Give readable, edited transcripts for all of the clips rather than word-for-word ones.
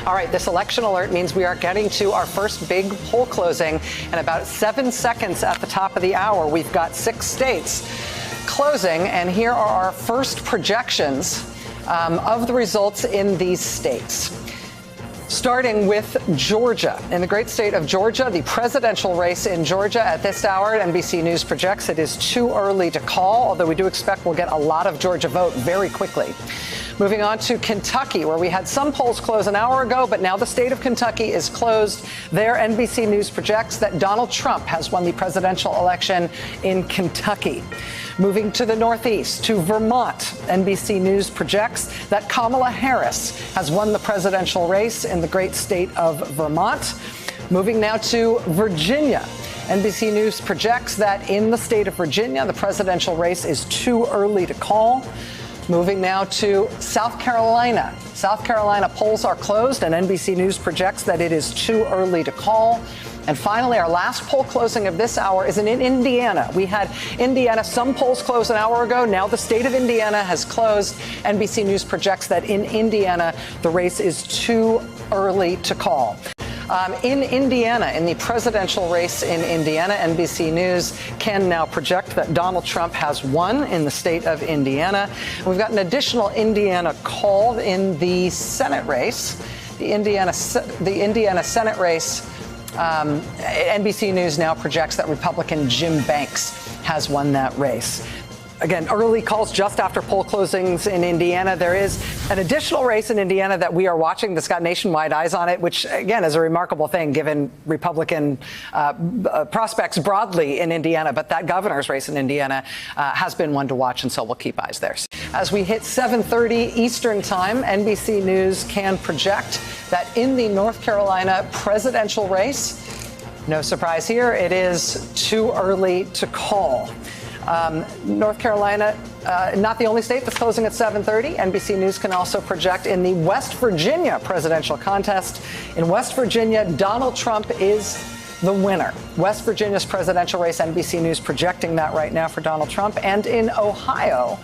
All right, this election alert means we are getting to our first big poll closing in about 7 seconds at the top of the hour. We've got 6 states closing, and here are our first projections of the results in these states. Starting with Georgia. In the great state of Georgia, the presidential race in Georgia at this hour, NBC News projects it is too early to call, although we do expect we'll get a lot of Georgia vote very quickly. Moving on to Kentucky, where we had some polls close an hour ago, but now the state of Kentucky is closed. There, NBC News projects that Donald Trump has won the presidential election in Kentucky. Moving to the Northeast, to Vermont, NBC News projects that Kamala Harris has won the presidential race in the great state of Vermont. Moving now to Virginia. NBC News projects that in the state of Virginia, the presidential race is too early to call. Moving now to South Carolina. South Carolina polls are closed, and NBC News projects that it is too early to call. And finally, our last poll closing of this hour is in Indiana. We had Indiana, some polls closed an hour ago. Now the state of Indiana has closed. NBC News projects that in Indiana, the race is too early to call. In Indiana, in the presidential race in Indiana, NBC News can now project that Donald Trump has won in the state of Indiana. We've got an additional Indiana call in the Senate race. The Indiana Senate race, NBC News now projects that Republican Jim Banks has won that race. Again, early calls just after poll closings in Indiana. There is an additional race in Indiana that we are watching that's got nationwide eyes on it, which, again, is a remarkable thing given Republican prospects broadly in Indiana. But that governor's race in Indiana has been one to watch, and so we'll keep eyes there. As we hit 7:30 Eastern time, NBC News can project that in the North Carolina presidential race, no surprise here, it is too early to call. North Carolina, not the only state that's closing at 7:30. NBC News can also project in the West Virginia presidential contest. In West Virginia, Donald Trump is the winner. West Virginia's presidential race, NBC News projecting that right now for Donald Trump. And in Ohio,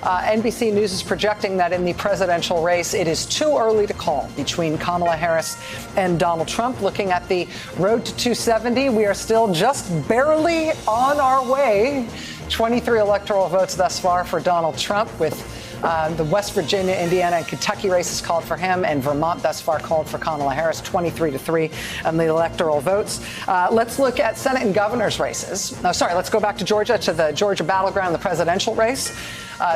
NBC News is projecting that in the presidential race, it is too early to call between Kamala Harris and Donald Trump. Looking at the road to 270, we are still just barely on our way. 23 electoral votes thus far for Donald Trump, with the West Virginia, Indiana, and Kentucky races called for him, and Vermont thus far called for Kamala Harris, 23-3 on the electoral votes. Let's look at Senate and governor's races. Let's go back to Georgia, to the Georgia battleground, the presidential race.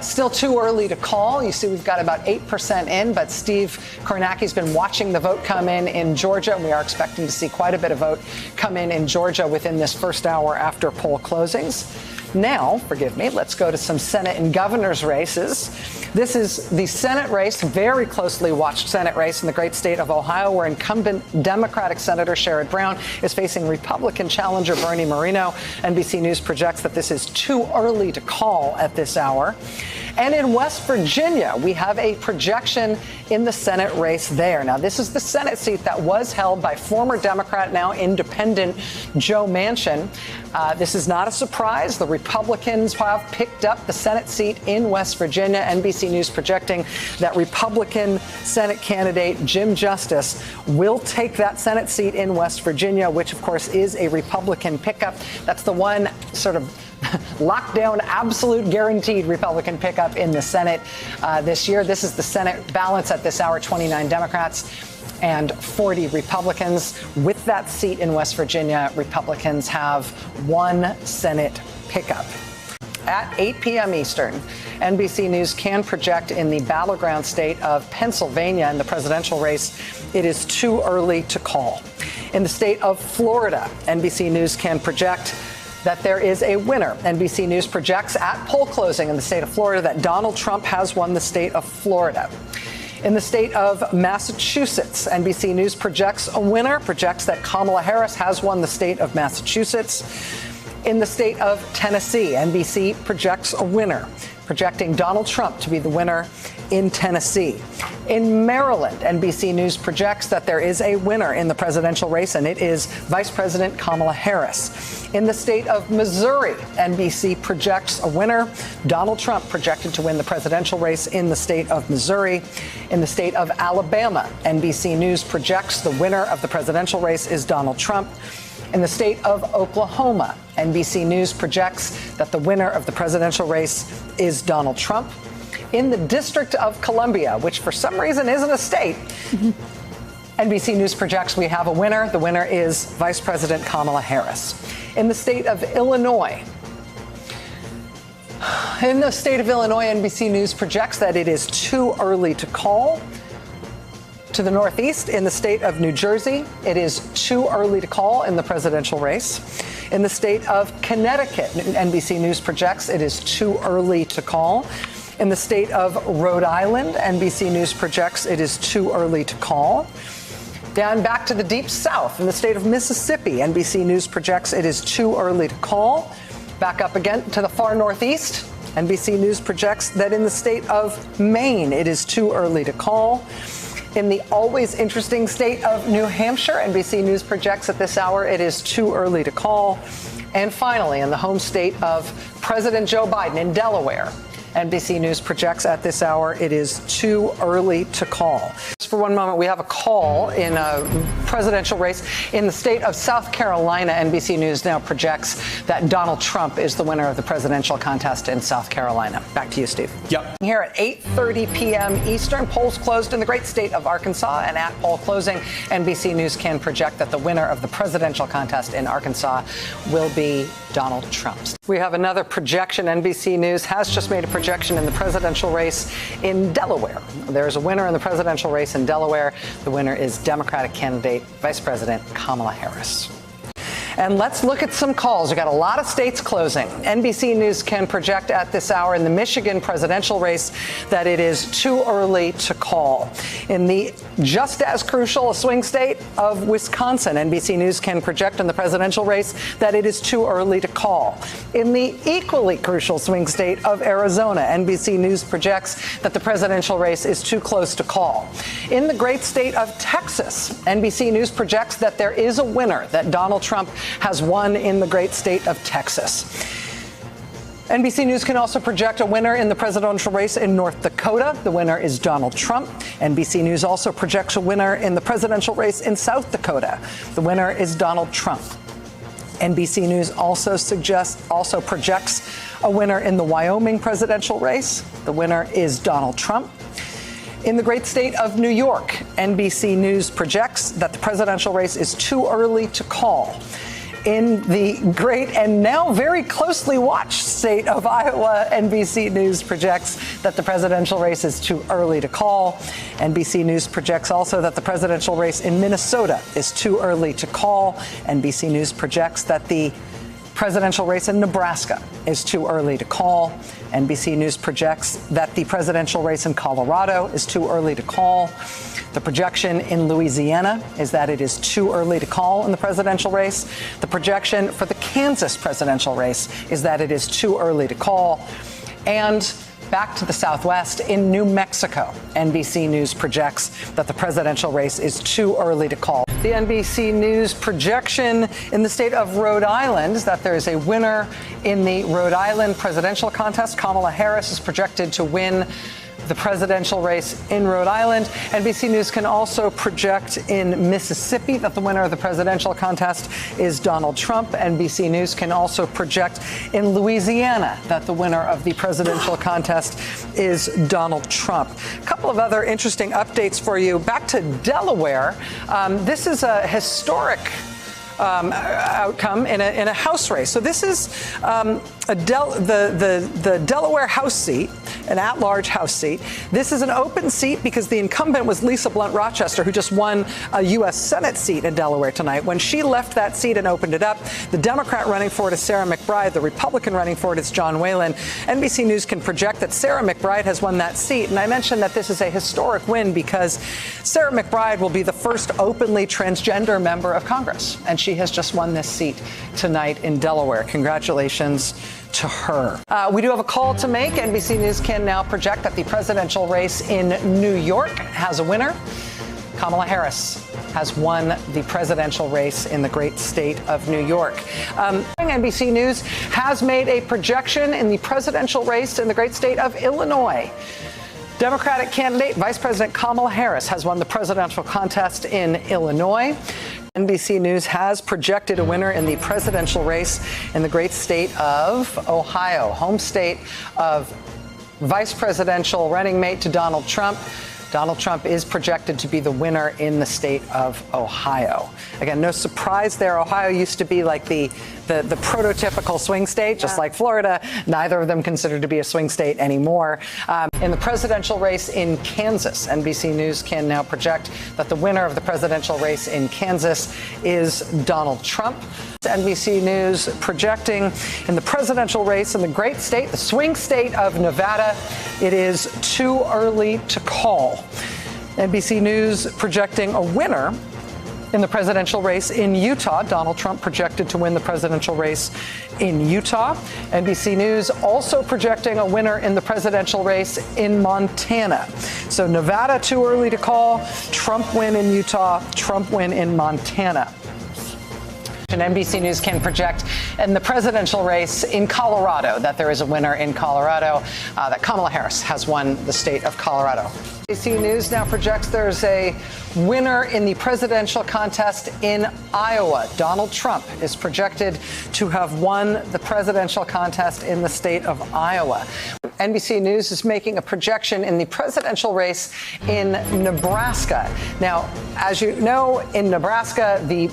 Still too early to call. You see, we've got about 8% in, but Steve Kornacki's been watching the vote come in Georgia, and we are expecting to see quite a bit of vote come in Georgia within this first hour after poll closings. Now, let's go to some Senate and governor's races. This is the Senate race, very closely watched Senate race in the great state of Ohio, where incumbent Democratic Senator Sherrod Brown is facing Republican challenger Bernie Moreno. NBC News projects that this is too early to call at this hour. And in West Virginia, we have a projection in the Senate race there. Now, this is the Senate seat that was held by former Democrat, now independent Joe Manchin. This is not a surprise. The Republicans have picked up the Senate seat in West Virginia. NBC News projecting that Republican Senate candidate Jim Justice will take that Senate seat in West Virginia, which, of course, is a Republican pickup. That's the one sort of lockdown, absolute guaranteed Republican pickup in the Senate this year. This is the Senate balance at this hour: 29 Democrats and 40 Republicans. With that seat in West Virginia, Republicans have one Senate pickup. At 8 p.m. Eastern, NBC News can project in the battleground state of Pennsylvania in the presidential race, it is too early to call. In the state of Florida, NBC News can project that there is a winner. NBC News projects at poll closing in the state of Florida that Donald Trump has won the state of Florida. In the state of Massachusetts, NBC News projects a winner, projects that Kamala Harris has won the state of Massachusetts. In the state of Tennessee, NBC projects a winner. projecting Donald Trump to be the winner in Tennessee. In Maryland, NBC News projects that there is a winner in the presidential race, and it is Vice President Kamala Harris. In the state of Missouri, NBC projects a winner, Donald Trump, projected to win the presidential race in the state of Missouri. In the state of Alabama, NBC News projects the winner of the presidential race is Donald Trump. In the state of Oklahoma, NBC News projects that the winner of the presidential race is Donald Trump. In the District of Columbia, which for some reason isn't a state, NBC News projects we have a winner. The winner is Vice President Kamala Harris. In the state of Illinois, NBC News projects that it is too early to call. To the Northeast, in the state of New Jersey, it is too early to call in the presidential race. In the state of Connecticut, NBC News projects it is too early to call. In the state of Rhode Island, NBC News projects it is too early to call. Down back to the deep south, in the state of Mississippi, NBC News projects it is too early to call. Back up again to the far northeast, NBC News projects that in the state of Maine, it is too early to call. In the always interesting state of New Hampshire, NBC News projects at this hour it is too early to call. And finally, in the home state of President Joe Biden in Delaware, NBC News projects at this hour it is too early to call. Just for one moment, we have a call in a presidential race in the state of South Carolina. NBC News now projects that Donald Trump is the winner of the presidential contest in South Carolina. Back to you, Steve. Yep. Here at 8:30 p.m. Eastern, polls closed in the great state of Arkansas, and at poll closing, NBC News can project that the winner of the presidential contest in Arkansas will be Donald Trump. We have another projection. NBC News has just made a projection in the presidential race in Delaware. There's a winner in the presidential race in Delaware. The winner is Democratic candidate Vice President Kamala Harris. And let's look at some calls. We've got a lot of states closing. NBC News can project at this hour in the Michigan presidential race that it is too early to call. In the just as crucial a swing state of Wisconsin, NBC News can project in the presidential race that it is too early to call. In the equally crucial swing state of Arizona, NBC News projects that the presidential race is too close to call. In the great state of Texas, NBC News projects that there is a winner, that Donald Trump has won in the great state of Texas. NBC News can also project a winner in the presidential race in North Dakota. The winner is Donald Trump. NBC News also projects a winner in the presidential race in South Dakota. The winner is Donald Trump. NBC News also projects a winner in the Wyoming presidential race. The winner is Donald Trump. In the great state of New York, NBC News projects that the presidential race is too early to call. In the great and now very closely watched state of Iowa, NBC News projects that the presidential race is too early to call. NBC News projects also that the presidential race in Minnesota is too early to call. NBC News projects that the presidential race in Nebraska is too early to call. NBC News projects that the presidential race in Colorado is too early to call. The projection in Louisiana is that it is too early to call in the presidential race. The projection for the Kansas presidential race is that it is too early to call. And back to the Southwest, in New Mexico, NBC News projects that the presidential race is too early to call. The NBC News projection in the state of Rhode Island is that there is a winner in the Rhode Island presidential contest. Kamala Harris is projected to win the presidential race in Rhode Island. NBC News can also project in Mississippi that the winner of the presidential contest is Donald Trump. NBC News can also project in Louisiana that the winner of the presidential contest is Donald Trump. A couple of other interesting updates for you. Back to Delaware. This is a historic outcome in a House race. So this is the Delaware House seat, an at-large House seat. This is an open seat because the incumbent was Lisa Blunt Rochester, who just won a U.S. Senate seat in Delaware tonight. When she left that seat and opened it up, the Democrat running for it is Sarah McBride. The Republican running for it is John Whalen. NBC News can project that Sarah McBride has won that seat. And I mentioned that this is a historic win because Sarah McBride will be the first openly transgender member of Congress. And she has just won this seat tonight in Delaware. Congratulations to her. We do have a call to make. NBC News can now project that the presidential race in New York has a winner. Kamala Harris has won the presidential race in the great state of New York. NBC News has made a projection in the presidential race in the great state of Illinois. Democratic candidate Vice President Kamala Harris has won the presidential contest in Illinois. NBC News has projected a winner in the presidential race in the great state of Ohio, home state of vice presidential running mate to Donald Trump. Donald Trump is projected to be the winner in the state of Ohio. Again, no surprise there. Ohio used to be like the prototypical swing state, just like Florida. Neither of them considered to be a swing state anymore. In the presidential race in Kansas, NBC News can now project that the winner of the presidential race in Kansas is Donald Trump. NBC News projecting in the presidential race in the great state, the swing state of Nevada, it is too early to call. NBC News projecting a winner in the presidential race in Utah. Donald Trump projected to win the presidential race in Utah. NBC News also projecting a winner in the presidential race in Montana. So Nevada, too early to call. Trump win in Utah, Trump win in Montana. And NBC News can project in the presidential race in Colorado that there is a winner in Colorado, that Kamala Harris has won the state of Colorado. NBC News now projects there's a winner in the presidential contest in Iowa. Donald Trump is projected to have won the presidential contest in the state of Iowa. NBC News is making a projection in the presidential race in Nebraska. Now, as you know, in Nebraska, the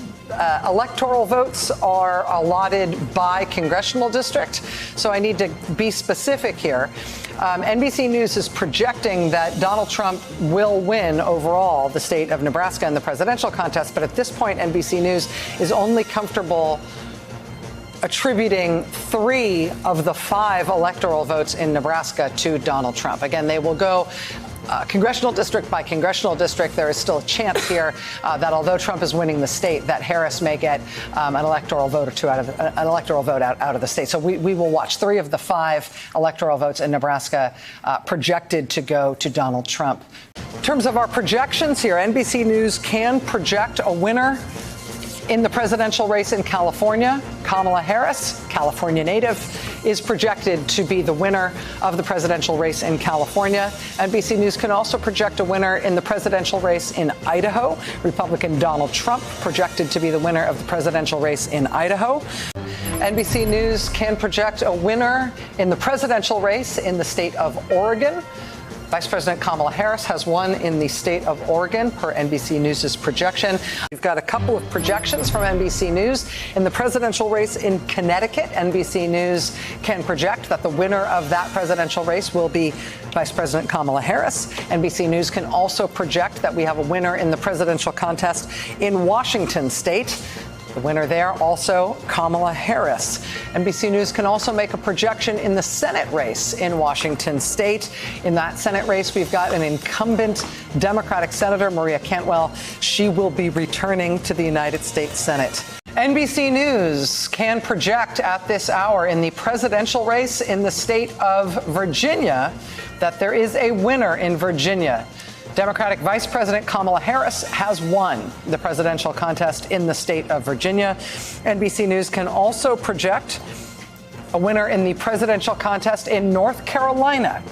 electoral votes are allotted by congressional district. So I need to be specific here. NBC News is projecting that Donald Trump will win overall the state of Nebraska in the presidential contest. But at this point, NBC News is only comfortable attributing 3 of the 5 electoral votes in Nebraska to Donald Trump. Again, they will go congressional district by congressional district. There is still a chance here that although Trump is winning the state, that Harris may get an electoral vote or 2 out of the state. So we will watch 3 of the 5 electoral votes in Nebraska projected to go to Donald Trump. In terms of our projections here, NBC News can project a winner in the presidential race in California. Kamala Harris, California native, is projected to be the winner of the presidential race in California. NBC News can also project a winner in the presidential race in Idaho. Republican Donald Trump projected to be the winner of the presidential race in Idaho. NBC News can project a winner in the presidential race in the state of Oregon. Vice President Kamala Harris has won in the state of Oregon per NBC News' projection. We've got a couple of projections from NBC News. In the presidential race in Connecticut, NBC News can project that the winner of that presidential race will be Vice President Kamala Harris. NBC News can also project that we have a winner in the presidential contest in Washington state. The winner there, also Kamala Harris. NBC News can also make a projection in the Senate race in Washington state. In that Senate race, we've got an incumbent Democratic Senator, Maria Cantwell. She will be returning to the United States Senate. NBC News can project at this hour in the presidential race in the state of Virginia that there is a winner in Virginia. Democratic Vice President Kamala Harris has won the presidential contest in the state of Virginia. NBC News can also project a winner in the presidential contest in North Carolina.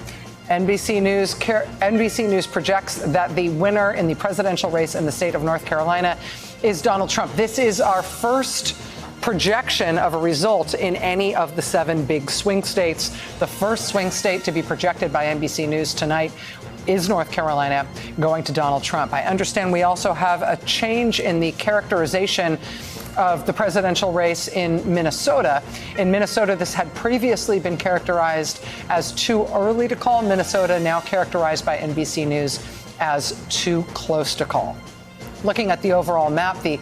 NBC News projects that the winner in the presidential race in the state of North Carolina is Donald Trump. This is our first projection of a result in any of the 7 big swing states. The first swing state to be projected by NBC News tonight is North Carolina, going to Donald Trump. I understand we also have a change in the characterization of the presidential race in Minnesota. In Minnesota, this had previously been characterized as too early to call. Minnesota now characterized by NBC News as too close to call. Looking at the overall map, the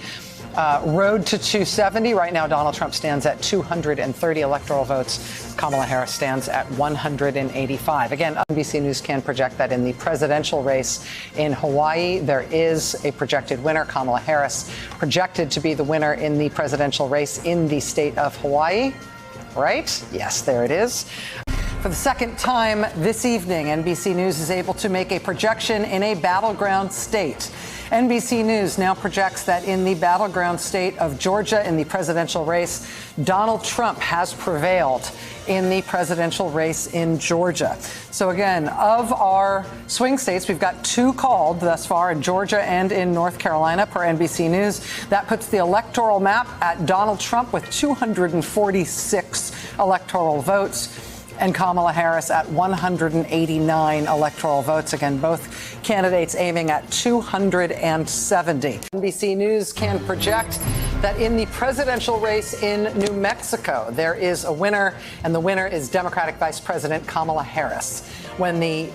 road to 270. Right now, Donald Trump stands at 230 electoral votes. Kamala Harris stands at 185. Again, NBC News can project that in the presidential race in Hawaii, there is a projected winner. Kamala Harris projected to be the winner in the presidential race in the state of Hawaii. right? Yes, there it is. For the second time this evening, NBC News is able to make a projection in a battleground state. NBC News now projects that in the battleground state of Georgia in the presidential race, Donald Trump has prevailed in the presidential race in Georgia. So again, of our swing states, we've got 2 called thus far in Georgia and in North Carolina per NBC News. That puts the electoral map at Donald Trump with 246 electoral votes, and Kamala Harris at 189 electoral votes. Again, both candidates aiming at 270. NBC News can project that in the presidential race in New Mexico, there is a winner, and the winner is Democratic Vice President Kamala Harris. When the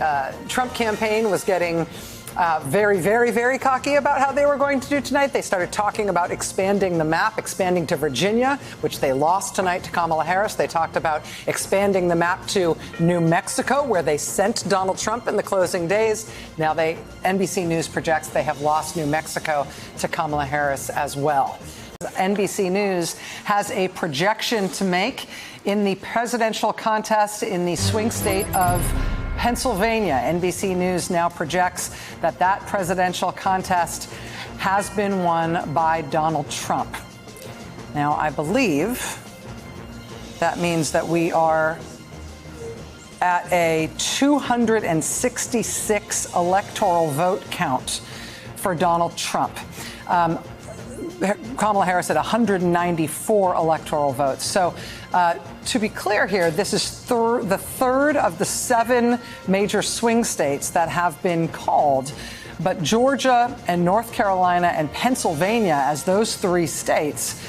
Trump campaign was getting very, very, very cocky about how they were going to do tonight, they started talking about expanding the map, expanding to Virginia, which they lost tonight to Kamala Harris. They talked about expanding the map to New Mexico, where they sent Donald Trump in the closing days. Now NBC News projects they have lost New Mexico to Kamala Harris as well. NBC News has a projection to make in the presidential contest in the swing state of Pennsylvania. NBC News now projects that that presidential contest has been won by Donald Trump. Now, I believe that means that we are at a 266 electoral vote count for Donald Trump. Kamala Harris at 194 electoral votes. So to be clear here, this is the third of the 7 major swing states that have been called. But Georgia and North Carolina and Pennsylvania, as those 3 states,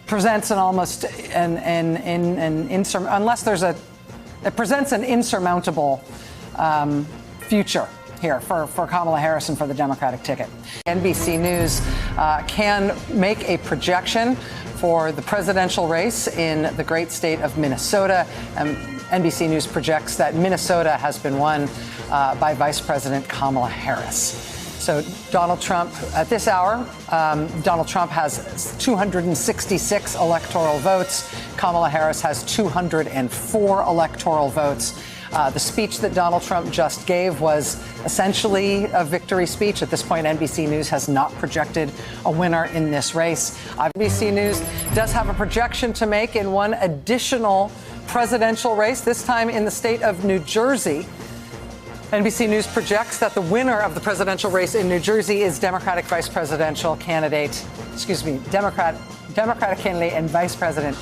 presents an almost unless there's it presents an insurmountable future here for Kamala Harris and for the Democratic ticket. NBC News can make a projection for the presidential race in the great state of Minnesota. NBC News projects that Minnesota has been won by Vice President Kamala Harris. So Donald Trump, at this hour, Donald Trump has 266 electoral votes. Kamala Harris has 204 electoral votes. The speech that Donald Trump just gave was essentially a victory speech. At this point, NBC News has not projected a winner in this race. NBC News does have a projection to make in one additional presidential race, this time in the state of New Jersey. NBC News projects that the winner of the presidential race in New Jersey is Democratic candidate and Vice President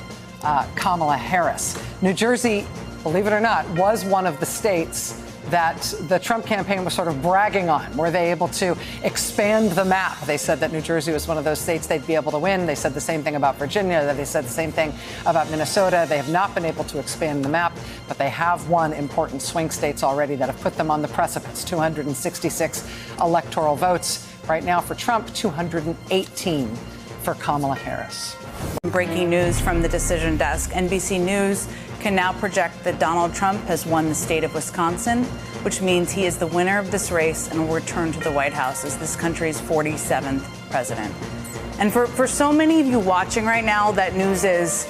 Kamala Harris. New Jersey, believe it or not, was one of the states that the Trump campaign was sort of bragging on. Were they able to expand the map? They said that New Jersey was one of those states they'd be able to win. They said the same thing about Virginia. They said the same thing about Minnesota. They have not been able to expand the map, but they have won important swing states already that have put them on the precipice. 266 electoral votes right now for Trump, 218 for Kamala Harris. Breaking news from the decision desk. NBC News can now project that Donald Trump has won the state of Wisconsin, which means he is the winner of this race and will return to the White House as this country's 47th president. And for so many of you watching right now, that news is,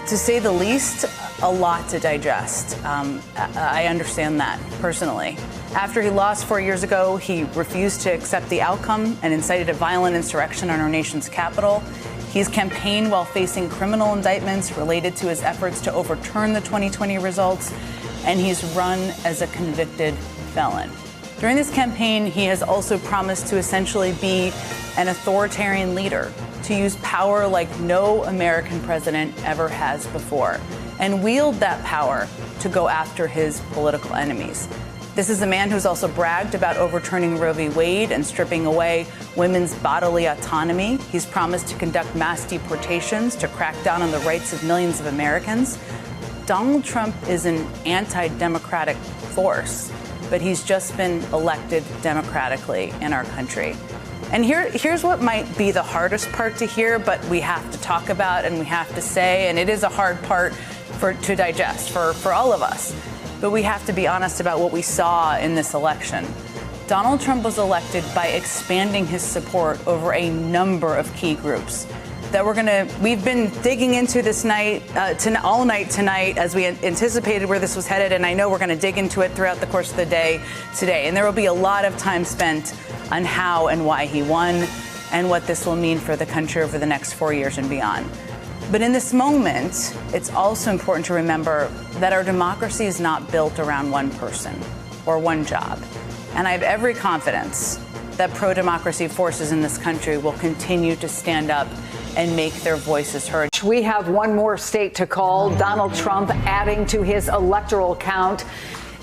to say the least, a lot to digest. I understand that personally. After he lost 4 years ago, he refused to accept the outcome and incited a violent insurrection on our nation's capital. He's campaigned while facing criminal indictments related to his efforts to overturn the 2020 results, and he's run as a convicted felon. During this campaign, he has also promised to essentially be an authoritarian leader, to use power like no American president ever has before, and wield that power to go after his political enemies. This is a man who's also bragged about overturning Roe v. Wade and stripping away women's bodily autonomy. He's promised to conduct mass deportations to crack down on the rights of millions of Americans. Donald Trump is an anti-democratic force, but he's just been elected democratically in our country. And here's what might be the hardest part to hear, but we have to talk about and we have to say, and it is a hard part to digest for all of us. But we have to be honest about what we saw in this election. Donald Trump was elected by expanding his support over a number of key groups. that we've been digging into this night, all night tonight, as we anticipated where this was headed. And I know we're going to dig into it throughout the course of the day today. And there will be a lot of time spent on how and why he won and what this will mean for the country over the next 4 years and beyond. But in this moment, it's also important to remember that our democracy is not built around one person or one job. And I have every confidence that pro-democracy forces in this country will continue to stand up and make their voices heard. We have one more state to call. Donald Trump adding to his electoral count.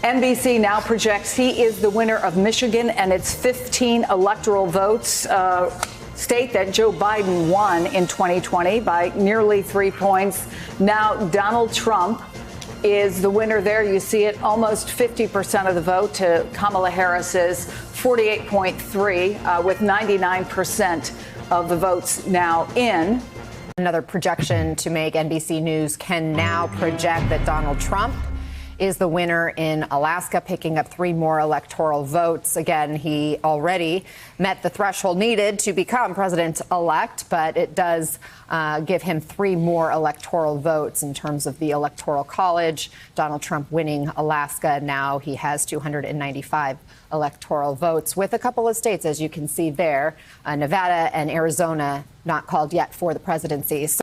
NBC now projects he is the winner of Michigan and its 15 electoral votes, state that Joe Biden won in 2020 by nearly 3 points. Now Donald Trump is the winner there. You see it, almost 50% of the vote to Kamala Harris's 48.3, with 99% of the votes now in. Another projection to make. NBC News can now project that Donald Trump is the winner in Alaska, picking up 3 more electoral votes. Again, he already met the threshold needed to become president-elect, but it does give him 3 more electoral votes in terms of the Electoral College. Donald Trump winning Alaska. Now he has 295 electoral votes, with a couple of states, as you can see there, Nevada and Arizona, not called yet for the presidency. So